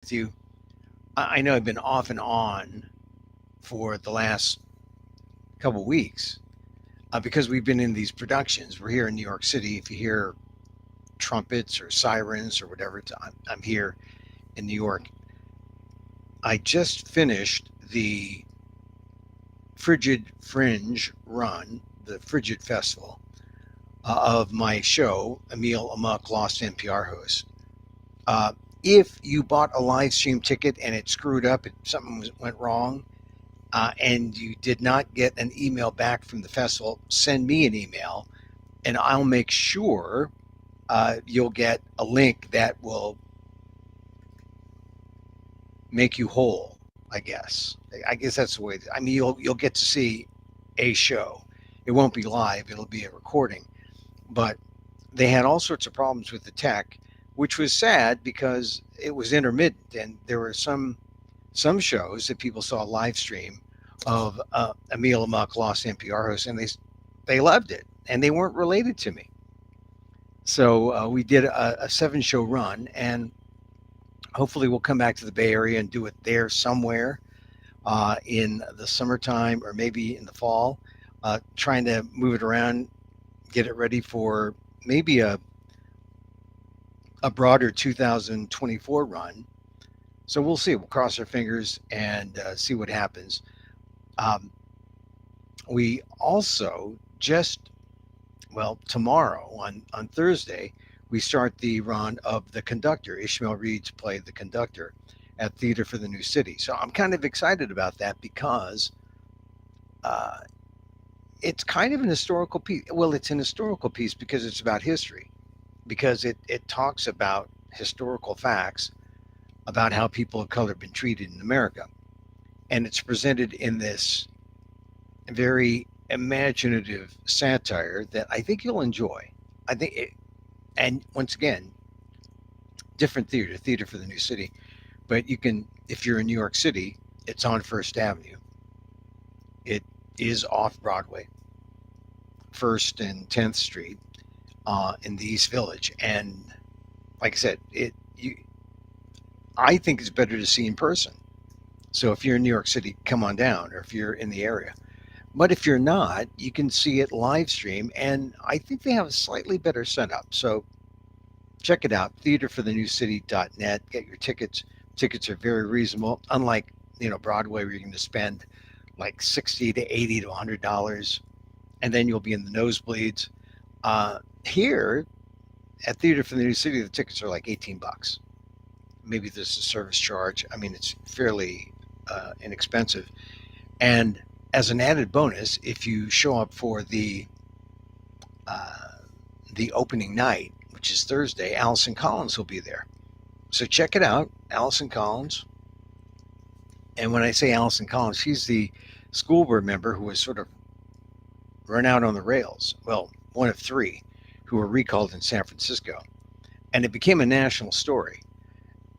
with you. I know I've been off and on for the last couple weeks because we've been in these productions. We're here in New York City. If you hear trumpets or sirens or whatever, I'm here in New York. I just finished the Frigid Fringe run, the Frigid Festival of my show, Emil, Amok, Lost NPR host. Uh, if you bought a live stream ticket and it screwed up, something went wrong, and you did not get an email back from the festival, send me an email and I'll make sure you'll get a link that will make you whole. I guess that's the way. I mean, you'll get to see a show. It won't be live. It'll be a recording. But they had all sorts of problems with the tech, which was sad because it was intermittent, and there were some shows that people saw live stream of Emil Amok, Lost NPR host, and they loved it, and they weren't related to me. So we did a 7 show run, and hopefully we'll come back to the Bay Area and do it there somewhere in the summertime or maybe in the fall. Trying to move it around, get it ready for maybe a broader 2024 run. So we'll see. We'll cross our fingers and see what happens. Um, we also just, well, tomorrow on Thursday, we start the run of The Conductor. Ishmael Reed's play The Conductor at Theater for the New City. So I'm kind of excited about that because uh, it's kind of an historical piece. Well, it's an historical piece because it's about history, because it talks about historical facts about how people of color have been treated in America. And it's presented in this very imaginative satire that I think you'll enjoy. I think it, and once again, different theater, Theater for the New City. But you can, if you're in New York City, it's on First Avenue. It is off Broadway, First and 10th Street, in the East Village. And like I said, I think it's better to see in person. So if you're in New York City, come on down, or if you're in the area. But if you're not, you can see it live stream, and I think they have a slightly better setup. So check it out, theaterforthenewcity.net. Get your tickets. Tickets are very reasonable, unlike Broadway, where you're going to spend like 60 to 80 to $100, and then you'll be in the nosebleeds. Here at Theater for the New City, the tickets are like $18. Maybe there's a service charge. I mean, it's fairly inexpensive. And as an added bonus, if you show up for uh, the opening night, which is Thursday, Allison Collins will be there. So check it out, Allison Collins. And when I say Allison Collins, she's the school board member who was sort of run out on the rails. Well, one of 3 who were recalled in San Francisco. And it became a national story.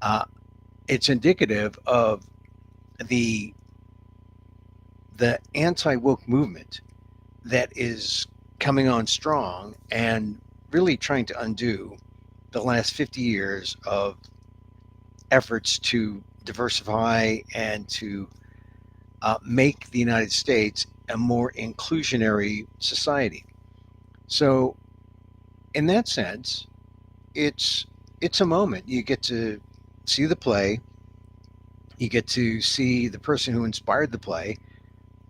Uh, it's indicative of the the anti-woke movement that is coming on strong and really trying to undo the last 50 years of efforts to diversify and to make the United States a more inclusionary society. So, in that sense, it's it's a moment. You get to see the play. You get to see the person who inspired the play,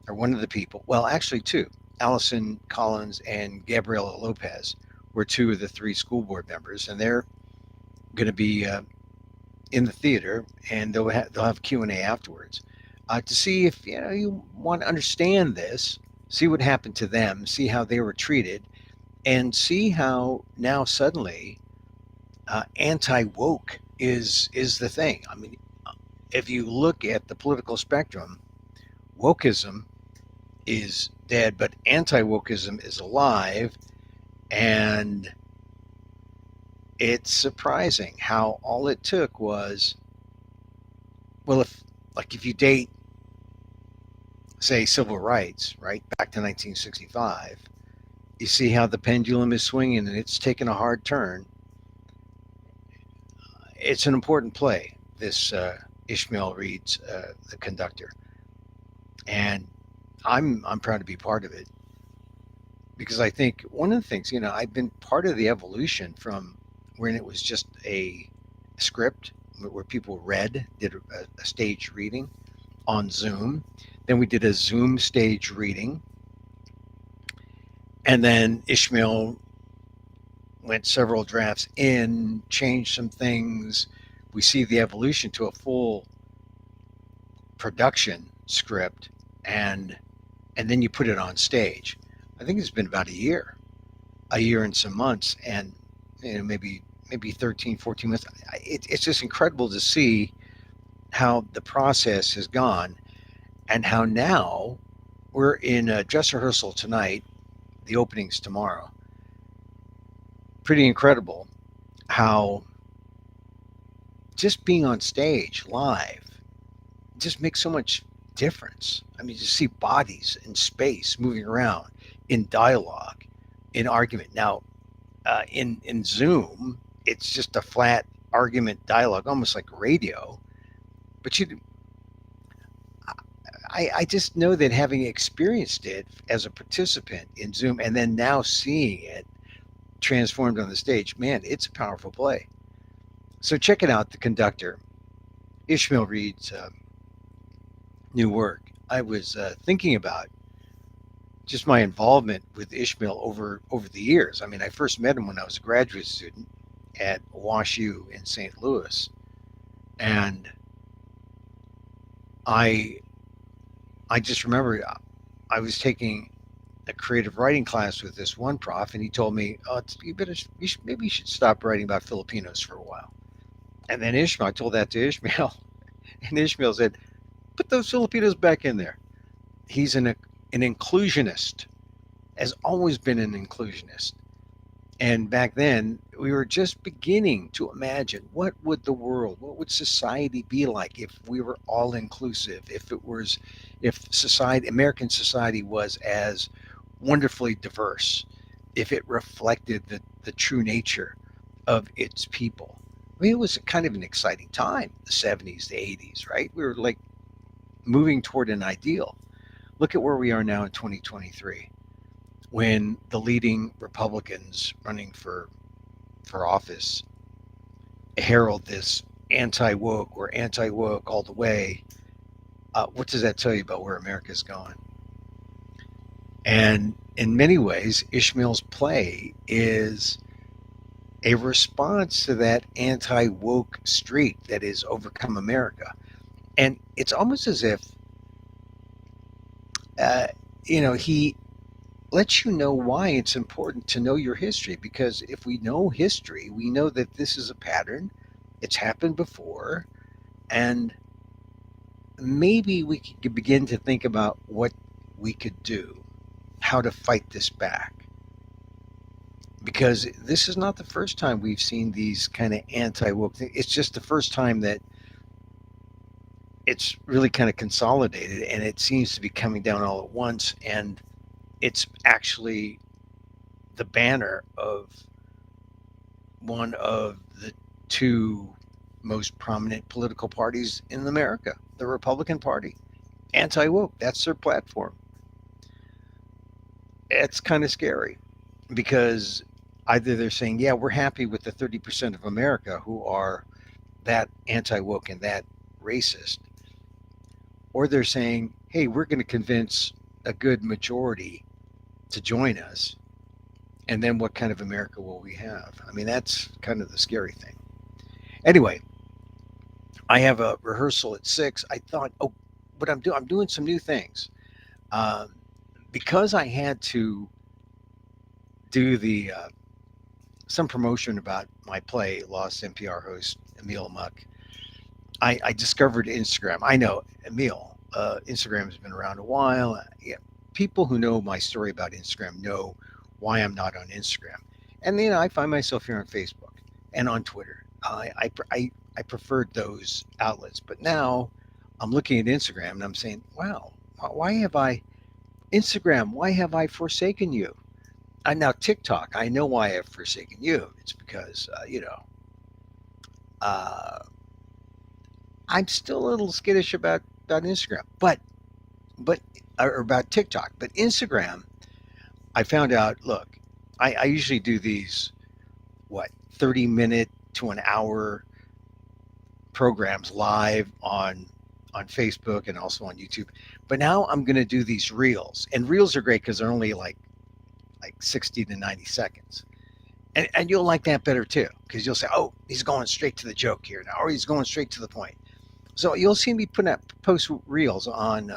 or one of the people. Well, actually, 2. Allison Collins and Gabriela Lopez were 2 of the 3 school board members, and they're going to be in the theater, and they'll have Q&A afterwards to see if you want to understand this, see what happened to them, see how they were treated, and see how now suddenly anti woke is the thing. I mean, if you look at the political spectrum, wokeism is dead, but anti wokeism is alive, and it's surprising how all it took was, well, if you date, say, civil rights, right back to 1965, you see how the pendulum is swinging and it's taken a hard turn. It's an important play, this Ishmael reads the Conductor, and I'm proud to be part of it because I think one of the things, I've been part of the evolution from when it was just a script where people did a stage reading on Zoom. Then we did a Zoom stage reading, and then Ishmael went several drafts in, changed some things. We see the evolution to a full production script, and then you put it on stage. I think it's been about a year and some months, and maybe 13, 14 months. It's just incredible to see how the process has gone, and how now we're in a dress rehearsal tonight. The opening's tomorrow. Pretty incredible how just being on stage live just makes so much difference. I mean, you see bodies in space moving around, in dialogue, in argument. Now, in Zoom, it's just a flat argument dialogue, almost like radio. But I just know that having experienced it as a participant in Zoom and then now seeing it transformed on the stage, man, it's a powerful play. So check it out, The Conductor. Ishmael Reed's new work. I was thinking about just my involvement with Ishmael over the years. I mean, I first met him when I was a graduate student at WashU in St. Louis, and I just remember I was taking a creative writing class with this one prof, and he told me, "Oh, maybe you should stop writing about Filipinos for a while." And then I told that to Ishmael, and Ishmael said, "Put those Filipinos back in there." He's an inclusionist, has always been an inclusionist. And back then, we were just beginning to imagine what would society be like if we were all inclusive, if American society was as wonderfully diverse, if it reflected the true nature of its people. I mean, it was kind of an exciting time, the 70s, the 80s, right? We were like moving toward an ideal. Look at where we are now in 2023, when the leading Republicans running for office herald this anti-woke or anti-woke all the way. What does that tell you about where America's going? And in many ways, Ishmael's play is a response to that anti-woke streak that has overcome America. And it's almost as if, he lets you know why it's important to know your history, because if we know history, we know that this is a pattern. It's happened before, and maybe we could begin to think about what we could do, how to fight this back. Because this is not the first time we've seen these kind of anti-woke things. It's just the first time that it's really kind of consolidated, and it seems to be coming down all at once, and it's actually the banner of one of the two most prominent political parties in America, the Republican Party. Anti-woke, that's their platform. It's kind of scary, because either they're saying, yeah, we're happy with the 30% of America who are that anti-woke and that racist, or they're saying, hey, we're going to convince a good majority to join us, and then what kind of America will we have? I mean, that's kind of the scary thing. Anyway, I have a rehearsal at 6. I thought, what I'm doing some new things. Because I had to do some promotion about my play, Lost NPR host Emil Amok, I discovered Instagram. I know Emil, Instagram has been around a while. Yeah, people who know my story about Instagram know why I'm not on Instagram. And I find myself here on Facebook and on Twitter. I preferred those outlets, but now I'm looking at Instagram and I'm saying, wow, why have I forsaken you? Now TikTok, I know why I've forsaken you. It's because uh, I'm still a little skittish about Instagram, but or about TikTok, but Instagram. I found out. Look, I usually do these 30-minute to an hour programs live on Facebook and also on YouTube. But now I'm going to do these reels, and reels are great because they're only like 60 to 90 seconds. And you'll like that better too, because you'll say, oh, he's going straight to the joke here now, or he's going straight to the point. So you'll see me put up post reels on,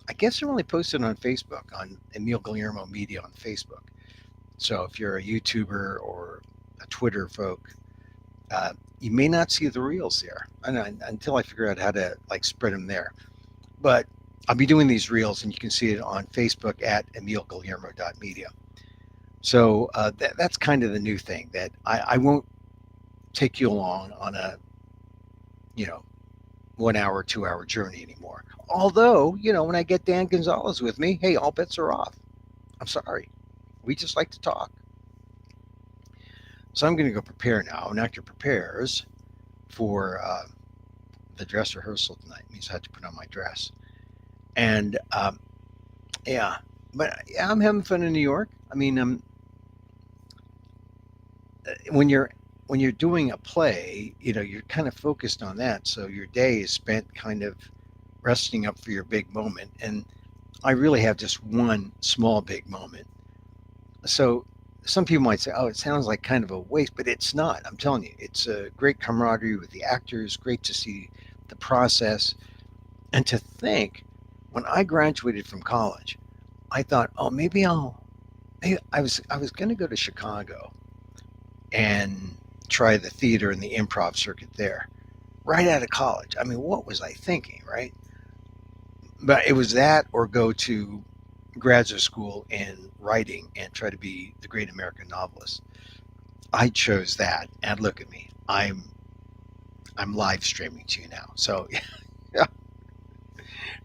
I guess they're only posted on Facebook, on Emil Guillermo Media on Facebook. So if you're a YouTuber or a Twitter folk, you may not see the reels there until I figure out how to like spread them there. But I'll be doing these reels, and you can see it on Facebook at emilguillermo.media. So that's kind of the new thing, that I won't take you along on a, 1 hour, 2 hour journey anymore. Although, when I get Dan Gonzalez with me, hey, all bets are off. I'm sorry. We just like to talk. So I'm going to go prepare now. And actor prepares for the dress rehearsal tonight. It means I have to put on my dress. And yeah, but yeah, I'm having fun in New York. I mean, when you're doing a play, you're kind of focused on that. So your day is spent kind of resting up for your big moment. And I really have just one small big moment. So some people might say, oh, it sounds like kind of a waste, but it's not. I'm telling you, it's a great camaraderie with the actors, great to see the process. And to think, when I graduated from college, I thought, oh, maybe I was going to go to Chicago and try the theater and the improv circuit there right out of college. I mean, what was I thinking, right? But it was that, or go to graduate school in writing and try to be the great American novelist. I chose that, and look at me. I'm live streaming to you now. So yeah.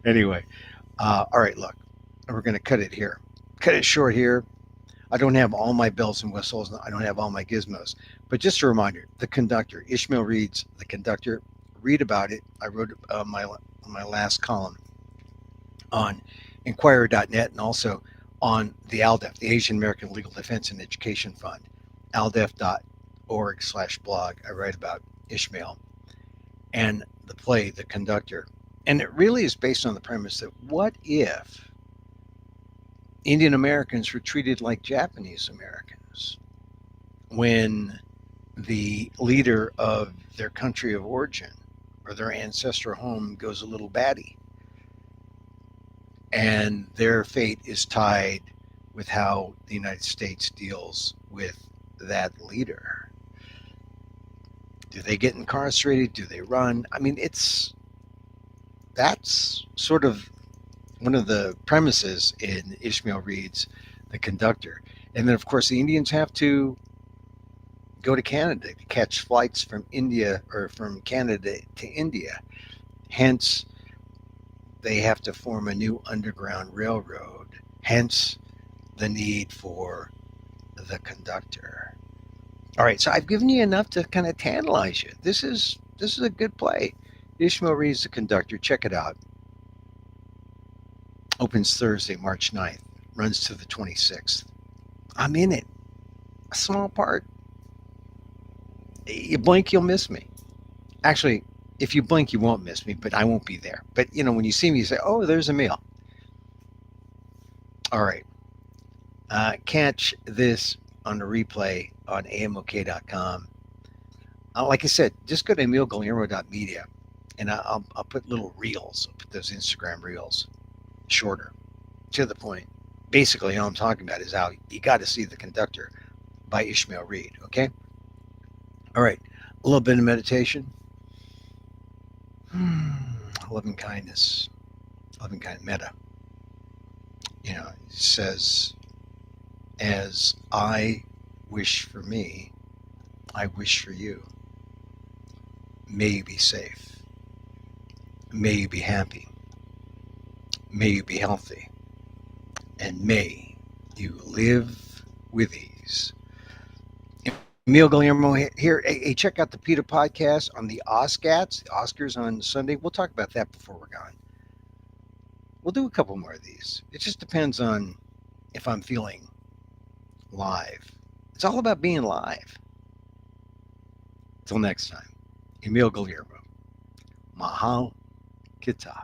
Anyway, all right, look, we're going to cut it here. Cut it short here. I don't have all my bells and whistles. I don't have all my gizmos. But just a reminder, The Conductor. Ishmael reads The Conductor. Read about it. I wrote my last column on Inquirer.net, and also on the ALDEF, the Asian American Legal Defense and Education Fund, aldef.org/blog. I write about Ishmael and the play The Conductor. And it really is based on the premise that what if Indian Americans were treated like Japanese Americans when the leader of their country of origin or their ancestral home goes a little batty, and their fate is tied with how the United States deals with that leader. Do they get incarcerated? Do they run? I mean, that's sort of one of the premises in Ishmael Reed's The Conductor. And then, of course, the Indians have to go to Canada to catch flights from India, or from Canada to India. Hence, they have to form a new underground railroad. Hence, the need for The Conductor. All right, so I've given you enough to kind of tantalize you. This is a good play. Ishmael Reed's The Conductor. Check it out. Opens Thursday, March 9th. Runs to the 26th. I'm in it. A small part. You blink, you'll miss me. Actually, if you blink, you won't miss me, but I won't be there. But, when you see me, you say, oh, there's Emil. All right. Catch this on the replay on amok.com. Like I said, just go to emilguillermo.media, and I'll put little reels. I'll put those Instagram reels, shorter, to the point. Basically, all I'm talking about is how you got to see The Conductor by Ishmael Reed, okay? All right, a little bit of meditation. Loving kindness, metta. It says, as I wish for me, I wish for you. May you be safe. May you be happy. May you be healthy. And may you live with ease. Emil Guillermo here. Hey, check out the PETA podcast on the Oscats, the Oscars on Sunday. We'll talk about that before we're gone. We'll do a couple more of these. It just depends on if I'm feeling live. It's all about being live. Till next time, Emil Guillermo. Mahal Kita.